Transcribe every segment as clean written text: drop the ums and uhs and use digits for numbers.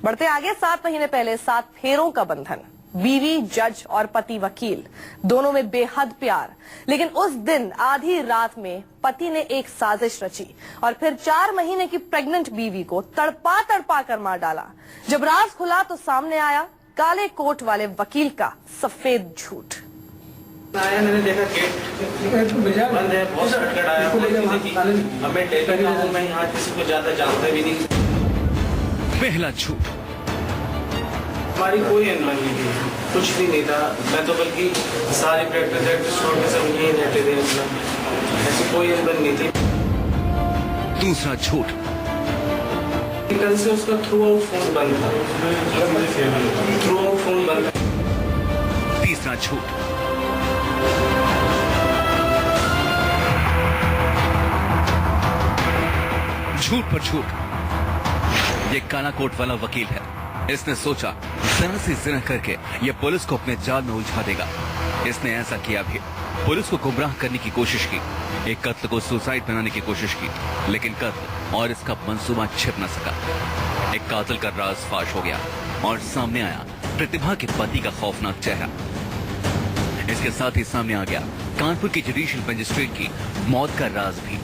बढ़ते आगे 7 महीने पहले 7 फेरों का बंधन, बीवी जज और पति वकील, दोनों में बेहद प्यार। लेकिन उस दिन आधी रात में पति ने एक साजिश रची और फिर 4 महीने की प्रेग्नेंट बीवी को तड़पा तड़पा कर मार डाला। जब राज खुला तो सामने आया काले कोट वाले वकील का सफेद झूठ। आया, मैंने देखा गेट बंद है, बहुत खटखटाया, हमें टेलीफोन हूं, मैं यहाँ किसी को ज्यादा जानता भी नहीं। पहला झूठ, हमारी कोई अनबन नहीं थी, कुछ भी नहीं था। मैं तो बल्कि सारी प्रैक्टिस छोड़ के सब यहीं रहते थे, मतलब ऐसी कोई अनबन नहीं थी। दूसरा झूठ, कल से उसका थ्रू आउट फोन बंद था, थ्रू आउट फोन बंद था। तीसरा झूठ, झूठ पर झूठ। ये काला कोट वाला वकील है। इसने सोचा जरा सी जिना करके ये पुलिस को अपने जाल में उलझा देगा। इसने ऐसा किया भी, पुलिस को गुमराह करने की कोशिश की, एक कत्ल को सुसाइड बनाने की कोशिश की, लेकिन कत्ल और इसका मंसूबा छिप न सका। एक कातिल का राज फाश हो गया और सामने आया प्रतिभा के पति का खौफनाक चेहरा। इसके साथ ही सामने आ गया कानपुर की जुडिशियल मजिस्ट्रेट की मौत का राज भी।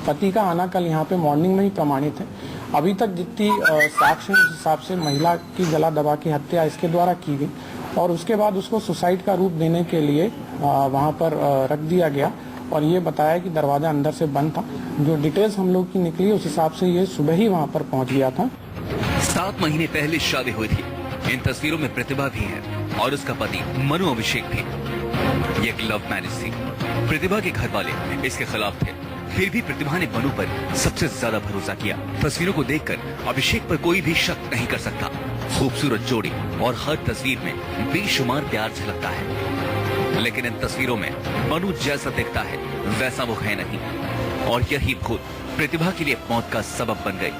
पति का आना कल यहाँ पे मॉर्निंग में ही प्रमाणित है। अभी तक जितनी साक्ष्य उस हिसाब से महिला की गला दबा की हत्या इसके द्वारा की गई और उसके बाद उसको सुसाइड का रूप देने के लिए वहाँ पर रख दिया गया और ये बताया कि दरवाजा अंदर से बंद था। जो डिटेल्स हम लोग की निकली उस हिसाब से ये सुबह ही वहाँ पर पहुँच गया था। 7 महीने पहले शादी हुई थी। इन तस्वीरों में प्रतिभा भी है और उसका पति मनु अभिषेक भी। ये एक लव मैरिज थी। प्रतिभा के घर वाले इसके खिलाफ थे, फिर भी प्रतिभा ने मनु पर सबसे ज्यादा भरोसा किया। तस्वीरों को देखकर अभिषेक पर कोई भी शक नहीं कर सकता। खूबसूरत जोड़ी और हर तस्वीर में बेशुमार प्यार झलकता है, लेकिन इन तस्वीरों में मनु जैसा दिखता है वैसा वो है नहीं और यही भूल प्रतिभा के लिए मौत का सबब बन गई।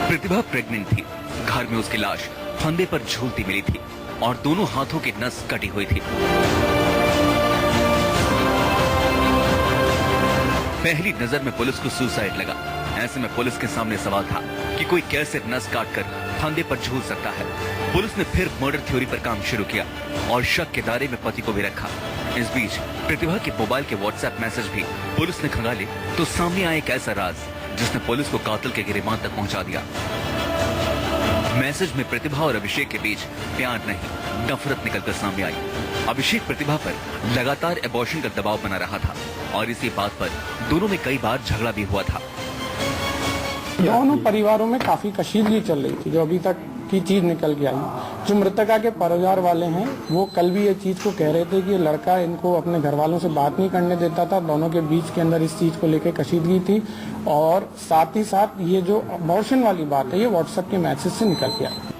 प्रतिभा प्रेग्नेंट थी। घर में उसकी लाश फंदे पर झूलती मिली थी और दोनों हाथों की नस कटी हुई थी। पहली नजर में पुलिस को सुसाइड लगा। ऐसे में पुलिस के सामने सवाल था कि कोई कैसे नस काटकर फंदे पर झूल सकता है। पुलिस ने फिर मर्डर थ्योरी पर काम शुरू किया और शक के दायरे में पति को भी रखा। इस बीच प्रतिभा के मोबाइल के व्हाट्सएप मैसेज भी पुलिस ने खंगाले तो सामने आया एक ऐसा राज जिसने पुलिस को कातिल के गिरेबान तक पहुंचा दिया। मैसेज में प्रतिभा और अभिषेक के बीच प्यार नहीं, नफरत निकलकर सामने आई। अभिषेक प्रतिभा पर लगातार एबॉर्शन का दबाव बना रहा था और इसी बात पर दोनों में कई बार झगड़ा भी हुआ था। दोनों परिवारों में काफी कशीदगी चल रही थी, जो अभी तक की चीज निकल के आई। जो मृतका के परिवार वाले हैं वो कल भी ये चीज को कह रहे थे कि लड़का इनको अपने घर वालों से बात नहीं करने देता था। दोनों के बीच के अंदर इस चीज को लेकर कशीदगी थी और साथ ही साथ ये जो अबॉर्शन वाली बात है ये व्हाट्सएप के मैसेज से निकल के आई।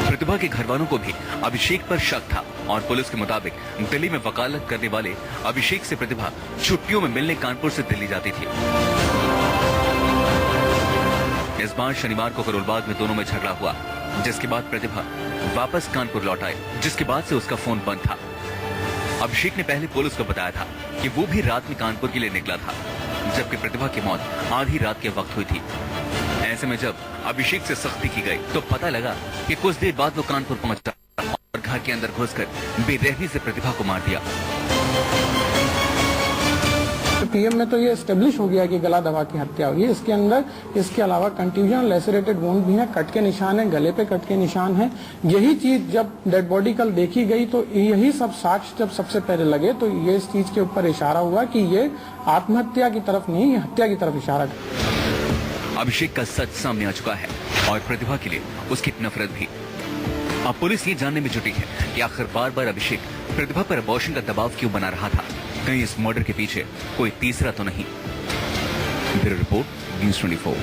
प्रतिभा के घर वालों को भी अभिषेक पर शक था और पुलिस के मुताबिक दिल्ली में वकालत करने वाले अभिषेक से प्रतिभा छुट्टियों में मिलने कानपुर से दिल्ली जाती थी। इस बार शनिवार को करोलबाग में दोनों में झगड़ा हुआ, जिसके बाद प्रतिभा वापस कानपुर लौट आई, जिसके बाद से उसका फोन बंद था। अभिषेक ने पहले पुलिस को बताया था कि वो भी रात में कानपुर के लिए निकला था, जबकि प्रतिभा की मौत आधी रात के वक्त हुई थी। ऐसे में जब अभिषेक से सख्ती की गई तो पता लगा कि कुछ देर बाद वो कानपुर पहुंचा और घर के अंदर घुसकर बेरहमी से प्रतिभा को मार दिया। तो पीएम में तो ये एस्टेब्लिश हो गया कि गला दबा की हत्या हुई है। इसके अंदर इसके अलावा कंट्यूजन लेसरेटेड वुंड भी है, कट के निशान है, गले पे कट के निशान है। यही चीज जब डेड बॉडी कल देखी गई तो यही सब साक्ष्य जब सबसे पहले लगे तो ये इस चीज के ऊपर इशारा हुआ कि ये आत्महत्या की तरफ नहीं, ये हत्या की तरफ इशारा कर। अभिषेक का सच सामने आ चुका है और प्रतिभा के लिए उसकी नफरत भी। अब पुलिस ये जानने में जुटी है कि आखिर बार बार अभिषेक प्रतिभा पर अबॉर्शन का दबाव क्यों बना रहा था। कहीं इस मर्डर के पीछे कोई तीसरा तो नहीं। Bureau report, news 24।